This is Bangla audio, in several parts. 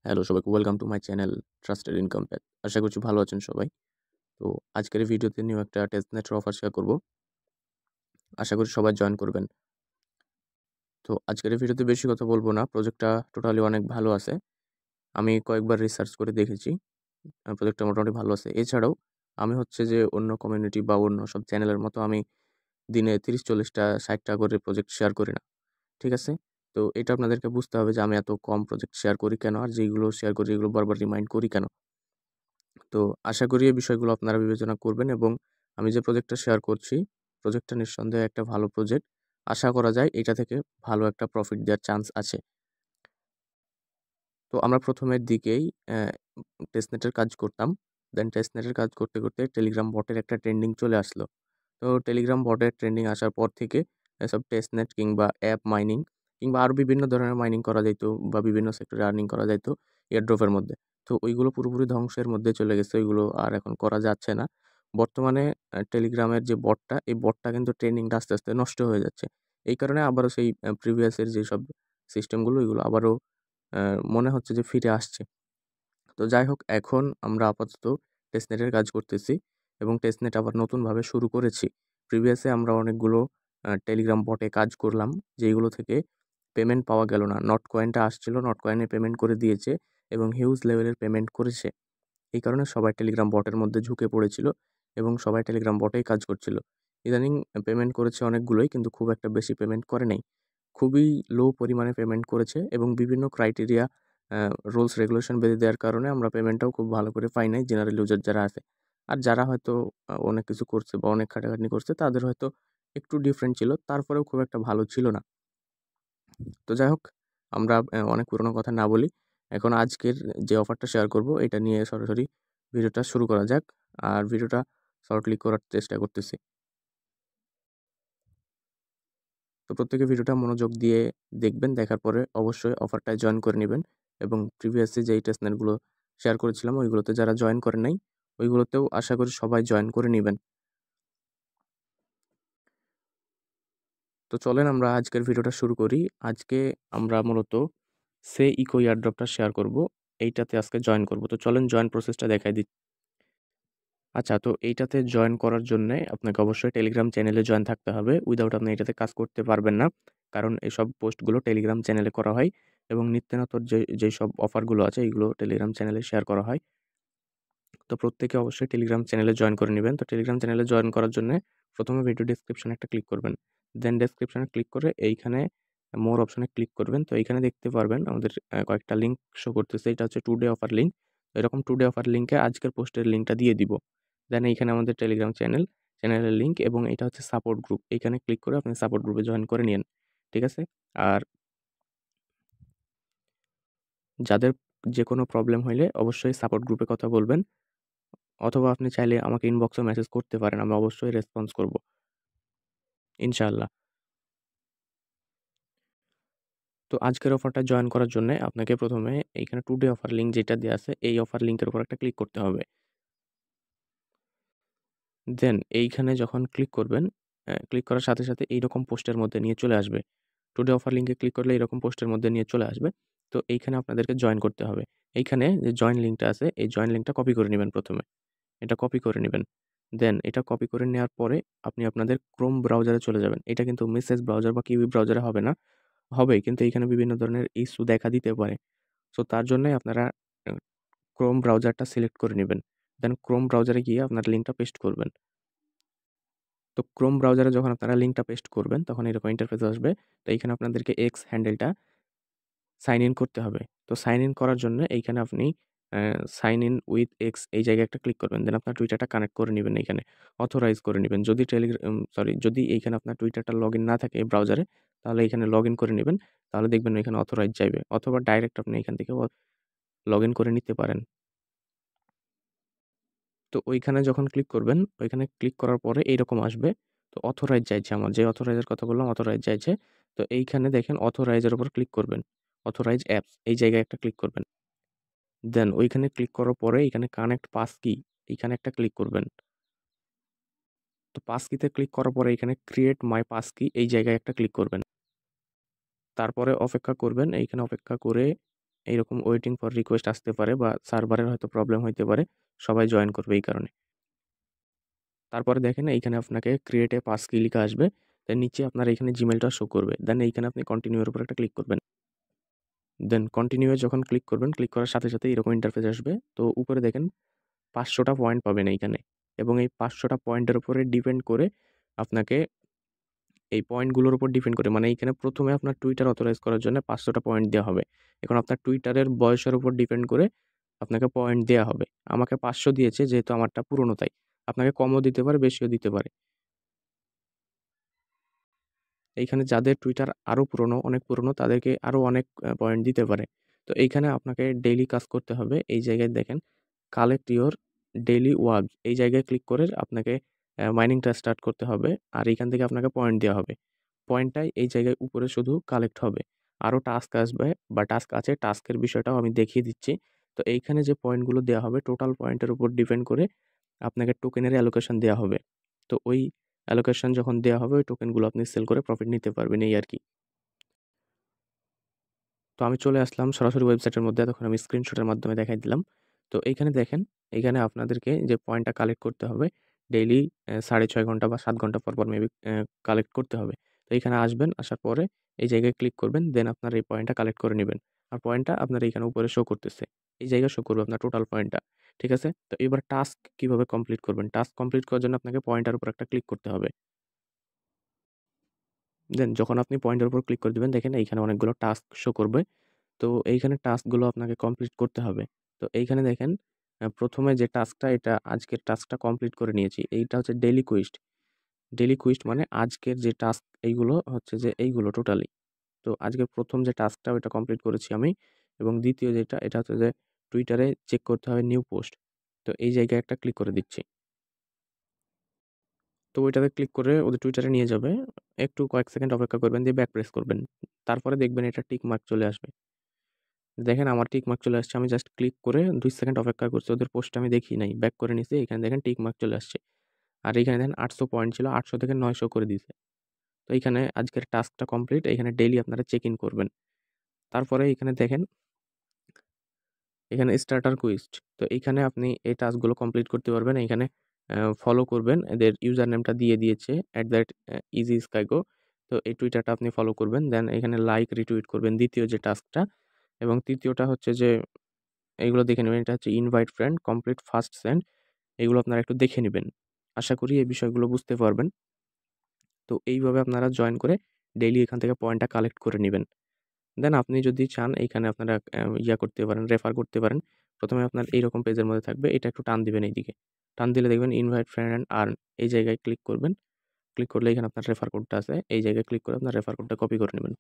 হ্যালো সবাইকে welcome to my channel trusted income path. আশা করছি ভালো আছেন সবাই। তো আজকের এই ভিডিওতে নিউ একটা টেস্টনেটের অফার শেয়ার করব। আশা করি সবাই জয়েন করবেন। তো আজকের এই ভিডিওতে বেশি কথা বলবো না, প্রজেক্টটা টোটালি অনেক ভালো আছে। আমি কয়েকবার রিসার্চ করে দেখেছি, প্রজেক্টটা মোটামুটি ভালো আছে। এছাড়াও আমি হচ্ছে যে অন্য কমিউনিটি বা অন্য সব চ্যানেলের মতো আমি দিনে 30-40টা 60টা করে প্রজেক্ট শেয়ার করি না, ঠিক আছে? তো এটা আপনাদেরকে বুঝতে হবে যে আমি এত কম প্রজেক্ট শেয়ার করি কেন, আর যেগুলো শেয়ার করি এগুলো বারবার রিমাইন্ড করি কেন। তো আশা করি এই বিষয়গুলো আপনারা বিবেচনা করবেন এবং আমি যে প্রজেক্টটা শেয়ার করছি, প্রজেক্টটা নিঃসন্দেহে একটা ভালো প্রজেক্ট। আশা করা যায় এটা থেকে ভালো একটা প্রফিট দেওয়ার চান্স আছে। তো আমরা প্রথমের দিকেই টেস্টনেটের কাজ করতাম। দেন টেস্টনেটের কাজ করতে, করতে টেলিগ্রাম বটের একটা ট্রেন্ডিং চলে আসলো। তো টেলিগ্রাম বটের ট্রেন্ডিং আসার পর থেকে এসব টেস্টনেট কিংবা অ্যাপ মাইনিং কিংবা আরও বিভিন্ন ধরনের মাইনিং করা যাইত বা বিভিন্ন সেক্টরে আর্নিং করা যাইত এয়ারড্রপের মধ্যে। তো ওইগুলো পুরোপুরি ধ্বংসের মধ্যে চলে গেছে, ওইগুলো আর এখন করা যাচ্ছে না। বর্তমানে টেলিগ্রামের যে বটটা, এই বটটা কিন্তু ট্রেন্ডিংটা আস্তে, আস্তে নষ্ট হয়ে যাচ্ছে। এই কারণে আবারও সেই প্রিভিয়াসের যেসব সিস্টেমগুলো, ওইগুলো আবারও মনে হচ্ছে যে ফিরে আসছে। তো যাই হোক, এখন আমরা আপাতত টেস্টনেটের কাজ করতেছি এবং টেস্টনেট আবার নতুনভাবে শুরু করেছি। প্রিভিয়াসে আমরা অনেকগুলো টেলিগ্রাম বটে কাজ করলাম, যেইগুলো থেকে পেমেন্ট পাওয়া গেল না। নট কয়েনটা আসছিল, নট কয়েনে পেমেন্ট করে দিয়েছে এবং হিউজ লেভেলের পেমেন্ট করেছে। এই কারণে সবাই টেলিগ্রাম বটের মধ্যে ঝুঁকে পড়েছিল এবং সবাই টেলিগ্রাম বটেই কাজ করছিল। ইদানিং পেমেন্ট করেছে অনেকগুলোই, কিন্তু খুব একটা বেশি পেমেন্ট করে নাই। খুবই লো পরিমাণে পেমেন্ট করেছে এবং বিভিন্ন ক্রাইটেরিয়া, রুলস রেগুলেশন বেঁধে দেওয়ার কারণে আমরা পেমেন্টটাও খুব ভালো করে পাই নাই, জেনারেল ইউজার যারা আছে। আর যারা হয়তো অনেক কিছু করছে বা অনেক খাটাখাটনি করছে, তাদের হয়তো একটু ডিফারেন্ট ছিল, তারপরেও খুব একটা ভালো ছিল না। তো যাই হোক, আমরা অনেক পুরনো কথা না বলি, এখন আজকের যে অফারটা শেয়ার করব এটা নিয়ে সরাসরি ভিডিওটা শুরু করা যাক। আর ভিডিওটা শর্ট ক্লিক করার চেষ্টা করতেছি। তো প্রত্যেকে ভিডিওটা মনোযোগ দিয়ে দেখবেন, দেখার পরে অবশ্যই অফারটায় জয়েন করে নেবেন এবং প্রিভিয়াসলি যেই টেস্টনেটগুলো শেয়ার করেছিলাম ওইগুলোতে যারা জয়েন করেন নাই, ওইগুলোতেও আশা করি সবাই জয়েন করে নেবেন। তো চলেন আমরা আজকের ভিডিওটা শুরু করি। আজকে আমরা মূলত সে ইকো এয়ারড্রপটা শেয়ার করব, এইটাতে আজকে জয়েন করব। তো চলেন জয়েন প্রসেসটা দেখাই দিই। আচ্ছা, তো এইটাতে জয়েন করার জন্যে আপনাকে অবশ্যই টেলিগ্রাম চ্যানেলে জয়েন থাকতে হবে। উইদাউট আপনি এটাতে কাজ করতে পারবেন না, কারণ এসব পোস্টগুলো টেলিগ্রাম চ্যানেলে করা হয় এবং নিত্য নতুন যেসব অফারগুলো আছে এইগুলো টেলিগ্রাম চ্যানেলে শেয়ার করা হয়। তো প্রত্যেকে অবশ্যই টেলিগ্রাম চ্যানেলে জয়েন করে নেবেন। তো টেলিগ্রাম চ্যানেলে জয়েন করার জন্য প্রথমে ভিডিও ডেসক্রিপশনে একটা ক্লিক করবেন। দেন ডেসক্রিপশনে ক্লিক করে এইখানে মোর অপশনে ক্লিক করবেন। তো এইখানে দেখতে পারবেন আমাদের কয়েকটা লিঙ্ক শো করতেছে। এটা হচ্ছে টুডে অফার লিঙ্ক। এরকম টুডে অফার লিঙ্কে আজকের পোস্টের লিঙ্কটা দিয়ে দিব। দেন এইখানে আমাদের টেলিগ্রাম চ্যানেলের লিঙ্ক এবং এটা হচ্ছে সাপোর্ট গ্রুপ। এইখানে ক্লিক করে আপনি সাপোর্ট গ্রুপে জয়েন করে নিন। ঠিক আছে? আর যাদের যেকোনো প্রবলেম হইলে অবশ্যই সাপোর্ট গ্রুপে কথা বলবেন, অথবা আপনি চাইলে আমাকে ইনবক্সে মেসেজ করতে পারেন। আমি অবশ্যই রেসপন্স করব, ইনশাআল্লাহ। তো আজকের অফারটা জয়েন করার জন্যে আপনাকে প্রথমে এইখানে টুডে অফার লিঙ্ক যেটা দেয়া আছে, এই অফার লিঙ্কের উপর একটা ক্লিক করতে হবে। দেন এইখানে যখন ক্লিক করবেন, ক্লিক করার সাথে, সাথে এইরকম পোস্টের মধ্যে নিয়ে চলে আসবে। টুডে অফার লিঙ্কে ক্লিক করলে এরকম পোস্টের মধ্যে নিয়ে চলে আসবে। তো এইখানে আপনাদেরকে জয়েন করতে হবে। এইখানে যে জয়েন লিঙ্কটা আছে, এই জয়েন লিঙ্কটা কপি করে নিবেন প্রথমে। এটা কপি করে নিবেন। দেন এটা কপি করে নেওয়ার পরে আপনি আপনাদের ক্রোম ব্রাউজারে চলে যাবেন। এটা কিন্তু মেসেজ ব্রাউজার বা কিউই ব্রাউজারে হবে না। হবে, কিন্তু এখানে বিভিন্ন ধরনের ইস্যু দেখা দিতে পারে। সো তার জন্যই আপনারা আ ক্রোম ব্রাউজারটা সিলেক্ট করে নিবেন। দেন ক্রোম ব্রাউজারে গিয়ে আপনার লিঙ্কটা পেস্ট করবেন। তো ক্রোম ব্রাউজারে যখন আপনারা লিঙ্কটা পেস্ট করবেন, তখন এরকম ইন্টারফেস আসবে। তো এইখানে আপনাদেরকে এক্স হ্যান্ডেলটা সাইন ইন করতে হবে। তো সাইন ইন করার জন্য এইখানে আপনি সাইন ইন উইথ এক্স এই জায়গায় একটা ক্লিক করবেন। দেন আপনার টুইটারটা কানেক্ট করে নিবেন এইখানে। অথরাইজ করে নিবেন। যদি এইখানে আপনার টুইটারটা লগইন না থাকে এই ব্রাউজারে, তাহলে এইখানে লগইন করে নিবেন। তাহলে দেখবেন এখানে অথরাইজ চাইবে। অথবা ডাইরেক্ট আপনি এখান থেকে লগইন করে নিতে পারেন। তো ওইখানে যখন ক্লিক করবেন, ওইখানে ক্লিক করার পরে এইরকম আসবে। তো অথরাইজ চাইছে আমার, যে অথরাইজের কথা বললাম অথরাইজ চাইছে। তো এইখানে দেখেন অথরাইজের উপর ক্লিক করবেন। অথরাইজ অ্যাপস এই জায়গায় একটা ক্লিক করবেন। দেন ওইখানে ক্লিক করার পরে এখানে কানেক্ট পাসকি এইখানে একটা ক্লিক করবেন। তো পাসকিতে ক্লিক করার পরে এখানে ক্রিয়েট মাই পাসকি এই জায়গায় একটা ক্লিক করবেন। তারপরে অপেক্ষা করবেন। এইখানে অপেক্ষা করে এইরকম ওয়েটিং ফর রিকোয়েস্ট আসতে পারে বা সার্ভারের হয়তো প্রবলেম হইতে পারে। সবাই জয়েন করবে এই কারণে। তারপরে দেখেন এইখানে আপনাকে ক্রিয়েট এ পাস কি লিখা আসবে। দেন নিচে আপনার এখানে জিমেইলটা শো করবে। দেন এইখানে আপনি কন্টিনিউ এর উপর একটা ক্লিক করবেন। দেন কন্টিনিউ এ যখন ক্লিক করবেন, ক্লিক করার সাথে, সাথে এরকম ইন্টারফেস আসবে। তো উপরে দেখেন ৫০০ টা পয়েন্ট পাবেন এইখানে এবং এই ৫০০ টা পয়েন্টের উপরে ডিপেন্ড করে আপনাকে এই পয়েন্টগুলোর উপর ডিপেন্ড করে মানে এইখানে ১ম এ আপনার টুইটার অথরাইজ করার জন্য ৫০০ টা পয়েন্ট দেওয়া হবে। এখন আপনার টুইটারের বয়সের উপর ডিপেন্ড করে আপনাকে পয়েন্ট দেয়া হবে। আমাকে ৫০০ দিয়েছে যেহেতু আমারটা পুরনো তাই। আপনাকে কমও দিতে পারে, বেশিও দিতে পারে। এইখানে যাদের টুইটার আরও পুরনো, অনেক পুরনো তাদেরকে আরও অনেক পয়েন্ট দিতে পারে। তো এইখানে আপনাকে ডেইলি কাজ করতে হবে। এই জায়গায় দেখেন কালেক্ট ইওর ডেইলি ওয়ার্ক এই জায়গায় ক্লিক করে আপনাকে মাইনিংটা স্টার্ট করতে হবে। আর এইখান থেকে আপনাকে পয়েন্ট দেওয়া হবে। পয়েন্টটাই এই জায়গায় উপরে শুধু কালেক্ট হবে। আরও টাস্ক আসবে বা টাস্ক আছে, টাস্কের বিষয়টাও আমি দেখিয়ে দিচ্ছি। তো এইখানে যে পয়েন্টগুলো দেওয়া হবে টোটাল পয়েন্টের উপর ডিপেন্ড করে আপনাকে টোকেনের অ্যালোকেশন দেওয়া হবে। তো ওই অ্যালোকেশন যখন দেওয়া হবে ওই টোকেনগুলো আপনি সেল করে প্রফিট নিতে পারবেন এই আরকি। তো আমি চলে আসলাম সরাসরি ওয়েবসাইটের মধ্যে। তখন আমি স্ক্রিনশটের মাধ্যমে দেখাই দিলাম। তো এইখানে দেখেন, এইখানে আপনাদেরকে যে পয়েন্টটা কালেক্ট করতে হবে ডেইলি ৬.৫ ঘন্টা বা ৭ ঘন্টা পর, পর মেবি কালেক্ট করতে হবে। তো এইখানে আসবেন, আসার পরে এই জায়গায় ক্লিক করবেন। দেন আপনার এই পয়েন্টটা কালেক্ট করে নিবেন। আর পয়েন্টটা আপনার এইখানে উপরে শো করতেছে। এই জায়গায় শো করবে আপনার টোটাল পয়েন্টটা। ঠিক আছে? তো এবার টাস্ক কিভাবে কমপ্লিট করবেন? টাস্ক কমপ্লিট করার জন্য আপনাকে পয়েন্টের উপর একটা ক্লিক করতে হবে। দেন যখন আপনি পয়েন্টের উপর ক্লিক করে দিবেন দেখেন এইখানে অনেকগুলো টাস্ক শো করবে। তো এইখানে টাস্কগুলো আপনাকে কমপ্লিট করতে হবে। তো এইখানে দেখেন ১ম এ যে টাস্কটা এটা আজকের টাস্কটা কমপ্লিট করে নিয়েছি। এইটা হচ্ছে ডেইলি কুইস্ট। ডেইলি কুইস্ট মানে আজকের যে টাস্ক এইগুলো হচ্ছে যে এইগুলো টোটালি। তো আজকের ১ম যে টাস্কটা ওইটা কমপ্লিট করেছি আমি এবং ২য় যেটা এটা হচ্ছে যে টুইটারে চেক করতে হবে নিউ পোস্ট। তো এই জায়গায় একটা ক্লিক করে দিচ্ছি। তো ওইটাতে ক্লিক করে ওদের টুইটারে নিয়ে যাবে। একটু কয়েক সেকেন্ড অপেক্ষা করবেন দিয়ে ব্যাক প্রেস করবেন। তারপরে দেখবেন এটা টিক মার্ক চলে আসবে। দেখেন আমার টিক মার্ক চলে আসছে। আমি জাস্ট ক্লিক করে ২ সেকেন্ড অপেক্ষা করছি। ওদের পোস্টটা আমি দেখি নাই। ব্যাক করে নিছি। এখানে দেখেন টিক মার্ক চলে আসছে। আর এইখানে দেখেন ৮০০ পয়েন্ট ছিল। ৮০০ থেকে ৯০০ করে দিছে। তো এইখানে আজকের টাস্কটা কমপ্লিট। এইখানে ডেইলি আপনারা চেক ইন করবেন। তারপরে এইখানে দেখেন এখানে স্টার্টার কুইজ। তো এইখানে আপনি এই টাস্কগুলো কমপ্লিট করতে পারবেন। এইখানে ফলো করবেন। এদের ইউজার নেমটা দিয়ে দিয়েছে @easyskygo তো এই টুইটারটা আপনি ফলো করবেন। দেন এখানে লাইক, রিটুইট করবেন ২য় যে টাস্কটা এবং ৩য়টা হচ্ছে যে এইগুলো দেখে নেবেন। এটা হচ্ছে invite friend, complete first send এগুলো আপনারা একটু দেখে নিবেন। আশা করি এই বিষয়গুলো বুঝতে পারবেন। তো এইভাবে আপনারা জয়েন করে ডেইলি এখান থেকে পয়েন্টটা কালেক্ট করে নিবেন। দেন আপনি যদি চান এইখানে আপনারা ইয়া করতে পারেন, রেফার করতে পারেন। ১ম এ আপনার এইরকম পেজের মধ্যে থাকবে। এটা একটু টান দিবেন এইদিকে। টান দিলে দেখবেন ইনভাইট ফ্রেন্ড অ্যান্ড আর্ন এই জায়গায় ক্লিক করবেন। ক্লিক করলে এখানে আপনার রেফার কোডটা আছে। এই জায়গায় ক্লিক করে আপনার রেফার কোডটা কপি করে নিবেন।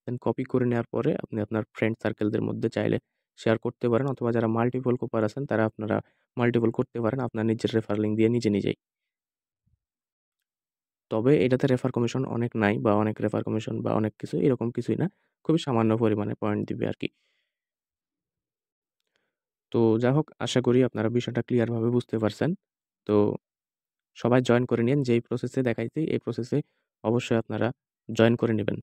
দেন কপি করে নেওয়ার পরে আপনি আপনার ফ্রেন্ড সার্কেলদের মধ্যে চাইলে শেয়ার করতে পারেন অথবা যারা মাল্টিপল কুপার আছেন তারা আপনারা মাল্টিপল করতে পারেন আপনার নিজের রেফার লিঙ্ক দিয়ে নিজে, নিজেই। তবে এটাতে রেফার কমিশন অনেক নাই বা অনেক রেফার কমিশন বা অনেক কিছু এরকম কিছুই না। খুবই সামান্য পরিমাণে পয়েন্ট দিবে আরকি। তো যা হোক আশা করি আপনারা বিষয়টা ক্লিয়ারভাবে বুঝতে পারছেন। তো সবাই জয়েন করে নিন। যেই প্রসেসে দেখাইছি এই প্রসেসে অবশ্যই আপনারা জয়েন করে নিবেন।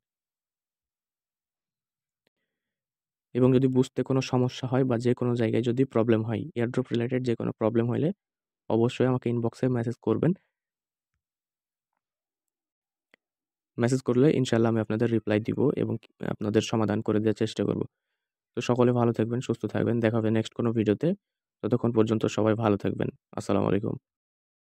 এবং যদি বুঝতে কোনো সমস্যা হয় বা যেকোনো জায়গায় যদি প্রবলেম হয়, এয়ারড্রপ রিলেটেড যেকোনো প্রবলেম হইলে অবশ্যই আমাকে ইনবক্সে মেসেজ করবেন। মেসেজ করলে ইনশাআল্লাহ আমি আপনাদের রিপ্লাই দিব এবং আপনাদের সমাধান করে দেওয়ার চেষ্টা করব। তো সকলে ভালো থাকবেন, সুস্থ থাকবেন। দেখা হবে নেক্সট কোনো ভিডিওতে। ততক্ষণ পর্যন্ত সবাই ভালো থাকবেন। আসসালামু আলাইকুম।